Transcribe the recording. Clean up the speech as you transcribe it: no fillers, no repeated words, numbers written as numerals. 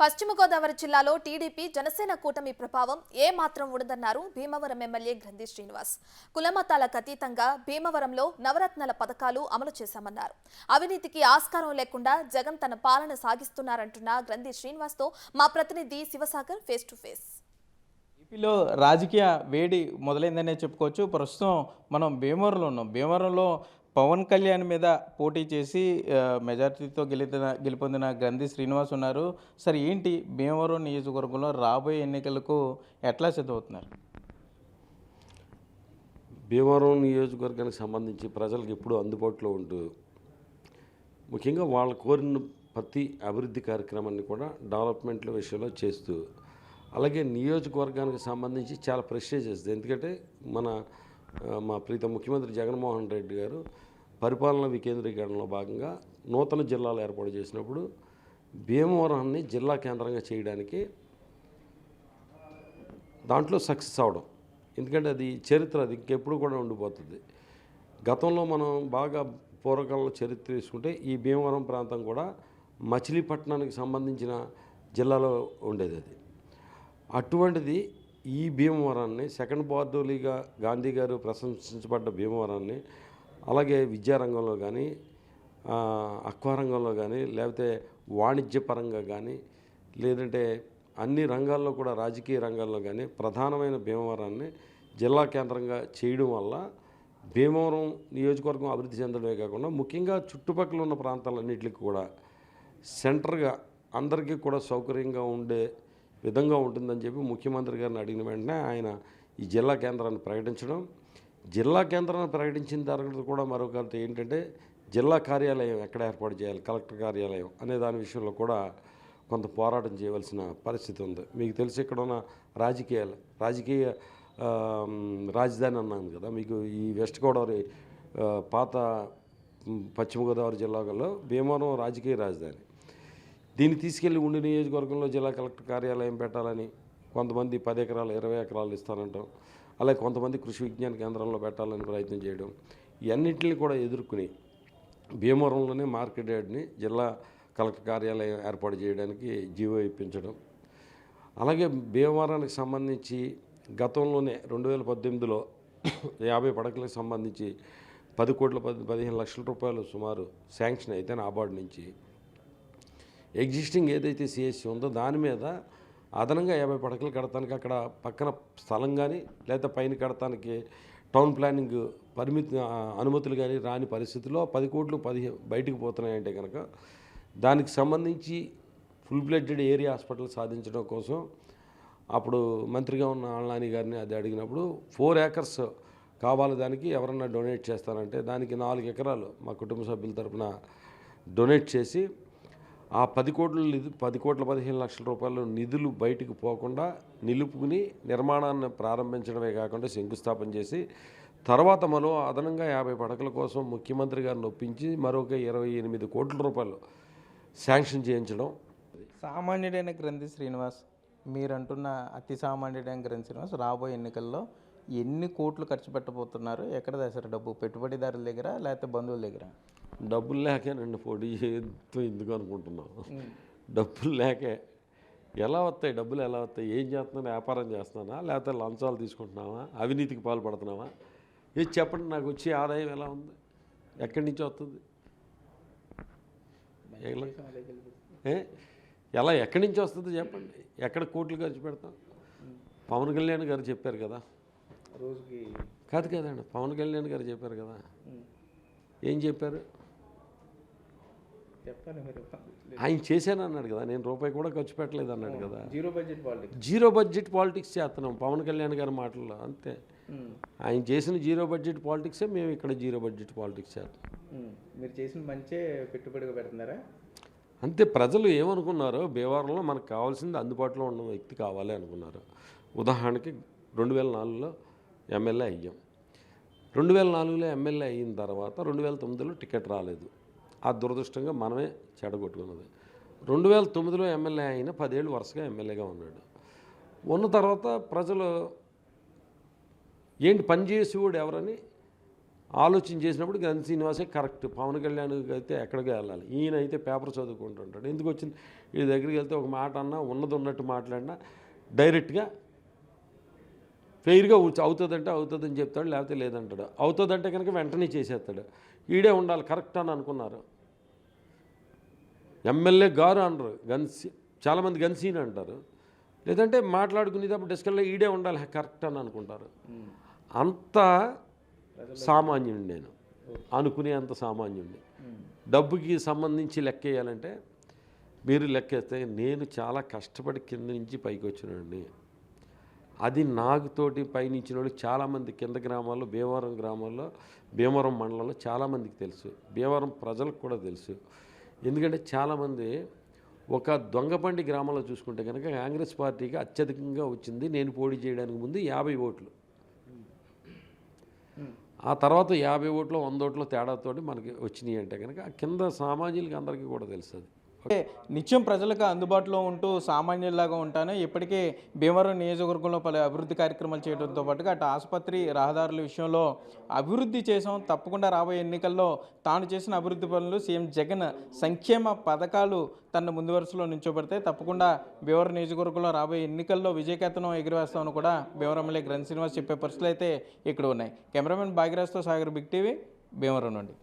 పశ్చిమ గోదావరి జిల్లాలో టీడీపీ జనసేన కూటమి ప్రభావం ఏ మాత్రం ఉండదన్నారు భీమవరం ఎమ్మెల్యే గ్రంథి శ్రీనివాస్. కులమతాలకు అతీతంగా భీమవరంలో నవరత్నాల పథకాలు అమలు చేశామన్నారు. అవినీతికి ఆస్కారం లేకుండా జగన్ తన పాలన సాగిస్తున్నారంటున్న గ్రంథి శ్రీనివాస్తో మా ప్రతినిధి శివసాగర్ ఫేస్ టు ఫేస్. ఏపీలో రాజకీయ వేడి మొదలైందనే చెప్పుకోవచ్చు. ప్రస్తుతం మనం భీమవరంలో ఉన్నాం. భీమవరంలో పవన్ కళ్యాణ్ మీద పోటీ చేసి మెజార్టీతో గెలుపొందిన గ్రంథి శ్రీనివాస్ ఉన్నారు. సరే, ఏంటి భీమవరం నియోజకవర్గంలో రాబోయే ఎన్నికలకు ఎట్లా సిద్ధమవుతున్నారు? భీమవరం నియోజకవర్గానికి సంబంధించి ప్రజలకు ఎప్పుడూ అందుబాటులో ఉంటూ ముఖ్యంగా వాళ్ళు కోరిన ప్రతి అభివృద్ధి కార్యక్రమాన్ని కూడా డెవలప్మెంట్ల విషయంలో చేస్తూ, అలాగే నియోజకవర్గానికి సంబంధించి చాలా ప్రెస్టేజ్ చేస్తుంది. ఎందుకంటే మా ప్రీతం ముఖ్యమంత్రి జగన్మోహన్ రెడ్డి గారు పరిపాలన వికేంద్రీకరణలో భాగంగా నూతన జిల్లాలు ఏర్పాటు చేసినప్పుడు భీమవరాన్ని జిల్లా కేంద్రంగా చేయడానికి దాంట్లో సక్సెస్ అవడం. ఎందుకంటే అది చరిత్ర, అది ఇంకెప్పుడు కూడా ఉండిపోతుంది. గతంలో మనం బాగా పూర్వకాలంలో చరిత్ర తీసుకుంటే ఈ భీమవరం ప్రాంతం కూడా మచిలీపట్నానికి సంబంధించిన జిల్లాలో ఉండేది. అది అటువంటిది ఈ భీమవరాన్ని సెకండ్ బార్డోలీగా గాంధీ గారు ప్రశంసించబడ్డ భీమవరాన్ని, అలాగే విద్యారంగంలో కానీ, అక్వారంగంలో కానీ, లేకపోతే వాణిజ్యపరంగా కానీ, లేదంటే అన్ని రంగాల్లో కూడా రాజకీయ రంగాల్లో కానీ ప్రధానమైన భీమవరాన్ని జిల్లా కేంద్రంగా చేయడం వల్ల భీమవరం నియోజకవర్గం అభివృద్ధి చెందడమే కాకుండా ముఖ్యంగా చుట్టుపక్కల ఉన్న ప్రాంతాలన్నింటికి కూడా సెంటర్గా అందరికీ కూడా సౌకర్యంగా ఉండే విధంగా ఉంటుందని చెప్పి ముఖ్యమంత్రి గారిని అడిగిన వెంటనే ఆయన ఈ జిల్లా కేంద్రాన్ని ప్రకటించడం. జిల్లా కేంద్రాన్ని ప్రకటించిన తర్వాత కూడా మరొక ఏంటంటే జిల్లా కార్యాలయం ఎక్కడ ఏర్పాటు చేయాలి, కలెక్టర్ కార్యాలయం అనే దాని విషయంలో కూడా కొంత పోరాటం చేయవలసిన పరిస్థితి ఉంది. మీకు తెలిసి ఇక్కడ ఉన్న రాజకీయ రాజధాని అన్నాను కదా, మీకు ఈ వెస్ట్ గోదావరి పాత పశ్చిమ గోదావరి జిల్లాలో భీమవరం రాజకీయ రాజధాని. దీన్ని తీసుకెళ్లి ఉండి నియోజకవర్గంలో జిల్లా కలెక్టర్ కార్యాలయం పెట్టాలని కొంతమంది 10 ఎకరాలు 20 ఎకరాలు ఇస్తానంటాం, అలాగే కొంతమంది కృషి విజ్ఞాన కేంద్రంలో పెట్టాలని ప్రయత్నం చేయడం. ఇవన్నింటినీ కూడా ఎదుర్కొని భీమవరంలోనే మార్కెట్ యార్డ్ని జిల్లా కలెక్టర్ కార్యాలయం ఏర్పాటు చేయడానికి జీవో ఇప్పించడం. అలాగే భీమవరానికి సంబంధించి గతంలోనే 2018లో 50 పడకలకు సంబంధించి 10,15 లక్షల రూపాయలు సుమారు శాంక్షన్ అయితే నాబార్డు నుంచి ఎగ్జిస్టింగ్ ఏదైతే సిఎస్సి ఉందో దాని మీద అదనంగా 50 పడకలు కడతానికి అక్కడ పక్కన స్థలం కానీ లేదా పైన కడతానికి టౌన్ ప్లానింగ్ అనుమతులు కానీ రాని పరిస్థితిలో 10 కోట్లు బయటకు పోతున్నాయంటే కనుక దానికి సంబంధించి ఫుల్ ఫ్లెడ్జెడ్ ఏరియా హాస్పిటల్ సాధించడం కోసం అప్పుడు మంత్రిగా ఉన్న ఆళ్ళనాని గారిని అది అడిగినప్పుడు 4 ఏకర్స్ కావాలి, దానికి ఎవరన్నా డొనేట్ చేస్తారంటే దానికి 4 ఎకరాలు మా కుటుంబ సభ్యుల తరఫున డొనేట్ చేసి ఆ 10 కోట్ల 15 లక్షల రూపాయల నిధులు బయటకు పోకుండా నిలుపుకుని నిర్మాణాన్ని ప్రారంభించడమే కాకుండా శంకుస్థాపన చేసి తర్వాత మరో అదనంగా 50 పడకల కోసం ముఖ్యమంత్రి గారిని ఒప్పించి మరొక 28 కోట్ల రూపాయలు శాంక్షన్ చేయించడం. సామాన్యుడైన గ్రంథి శ్రీనివాస్, మీరంటున్న అతి సామాన్యుడైన గ్రంథి శ్రీనివాస్ రాబోయే ఎన్నికల్లో ఎన్ని కోట్లు ఖర్చు పెట్టబోతున్నారు? ఎక్కడ తెస్తారు డబ్బు? పెట్టుబడిదారుల దగ్గర లేకపోతే బంధువుల దగ్గర? డబ్బులు లేకేనండి పోటీ చేయొద్దు ఎందుకు అనుకుంటున్నాం. డబ్బులు లేకే ఎలా వస్తాయి? డబ్బులు ఎలా వస్తాయి? ఏం చేస్తున్నాను? వ్యాపారం చేస్తున్నానా లేకపోతే లంచాలు తీసుకుంటున్నావా? అవినీతికి పాల్పడుతున్నావా? ఏది చెప్పండి. నాకు వచ్చే ఆదాయం ఎలా ఉంది? ఎక్కడి నుంచి వస్తుంది? ఎలా ఎక్కడి నుంచి వస్తుంది చెప్పండి. ఎక్కడ కోట్లు ఖర్చు పెడతాం? పవన్ కళ్యాణ్ గారు చెప్పారు కదా, రోజుకి కదండి, పవన్ కళ్యాణ్ గారు చెప్పారు కదా. ఏం చెప్పారు? ఆయన చేశాను అన్నాడు కదా, నేను రూపాయి కూడా ఖర్చు పెట్టలేదు అన్నాడు కదా. జీరో బడ్జెట్ పాలిటిక్స్ చేస్తున్నాం పవన్ కళ్యాణ్ గారి మాటల్లో, అంతే. ఆయన చేసిన జీరో బడ్జెట్ పాలిటిక్సే మేము ఇక్కడ జీరో బడ్జెట్ పాలిటిక్స్ చేస్తాం. మీరు చేసిన మంచి పెట్టుబడిగా పెడుతున్నారా? అంతే. ప్రజలు ఏమనుకున్నారో భీమవరంలో మనకు కావాల్సింది అందుబాటులో ఉన్న వ్యక్తి కావాలి అనుకున్నారు. ఉదాహరణకి 2004లో ఎమ్మెల్యే అయ్యాం. 2004లో ఎమ్మెల్యే అయిన తర్వాత 2009లో టికెట్ రాలేదు. ఆ దురదృష్టంగా మనమే చెడగొట్టుకున్నది. 2009లో ఎమ్మెల్యే అయిన 10 ఏళ్ళు వరుసగా ఎమ్మెల్యేగా ఉన్నాడు. ఉన్న తర్వాత ప్రజలు ఏంటి పనిచేసేవాడు ఎవరని ఆలోచన చేసినప్పుడు గన్ శ్రీనివాసే కరెక్ట్. పవన్ కళ్యాణ్ అయితే ఎక్కడికి వెళ్ళాలి, ఈయన అయితే పేపర్ చదువుకుంటుంటాడు. ఎందుకు వచ్చింది ఈ దగ్గరికి వెళ్తే ఒక మాట అన్నా ఉన్నది ఉన్నట్టు మాట్లాడినా డైరెక్ట్గా ఫెయిర్గా అవుతుందంటే అవుతుందని చెప్తాడు, లేకపోతే లేదంటాడు. అవుతుందంటే కనుక వెంటనే చేసేస్తాడు. ఈడే ఉండాలి కరెక్ట్ అని అనుకున్నారు. ఎమ్మెల్యే గారు అనరు, చాలామంది గన్సీని అంటారు. లేదంటే మాట్లాడుకునేటప్పుడు డిస్కల్లో ఈడే ఉండాలి కరెక్ట్ అని అనుకుంటారు. అంత సామాన్యుడు నేను, అనుకునే అంత సామాన్యుడిని. డబ్బుకి సంబంధించి లెక్క వేయాలంటే మీరు లెక్కేస్తే నేను చాలా కష్టపడి కింద నుంచి పైకి వచ్చినాడిని. అది నాకుతోటి పైనుంచిన వాళ్ళు చాలామంది కింద గ్రామాల్లో, భీమవరం గ్రామాల్లో, భీమవరం మండలంలో చాలామందికి తెలుసు, భీమవరం ప్రజలకు కూడా తెలుసు. ఎందుకంటే చాలామంది ఒక దొంగపండి గ్రామంలో చూసుకుంటే కనుక కాంగ్రెస్ పార్టీకి అత్యధికంగా వచ్చింది నేను పోటీ చేయడానికి ముందు 50 ఓట్లు. ఆ తర్వాత 50 ఓట్లు 100 ఓట్ల తేడాతోటి మనకి వచ్చినాయి అంటే కనుక కింద సామాన్యులకి అందరికీ కూడా తెలుస్తుంది. అంటే నిత్యం ప్రజలకు అందుబాటులో ఉంటూ సామాన్యుల్లాగా ఉంటాను. ఇప్పటికే భీమవరం నియోజకవర్గంలో పలు అభివృద్ధి కార్యక్రమాలు చేయడంతో పాటుగా అటు ఆసుపత్రి రహదారుల విషయంలో అభివృద్ధి చేసాం. తప్పకుండా రాబోయే ఎన్నికల్లో తాను చేసిన అభివృద్ధి పనులు, సీఎం జగన్ సంక్షేమ పథకాలు తన ముందు వరుసలో నిల్చోబెడితే తప్పకుండా భీమవరం నియోజకవర్గంలో రాబోయే ఎన్నికల్లో విజయకేతనం ఎగురవేస్తామని కూడా భీమవరం ఎమ్మెల్యే గ్రంథి శ్రీనివాస్ చెప్పే పరిస్థితులు అయితే ఇక్కడ ఉన్నాయి. కెమెరామెన్ భాగ్యరాజ్తో సాగర్, బిగ్ టీవీ, భీమవరం నుండి.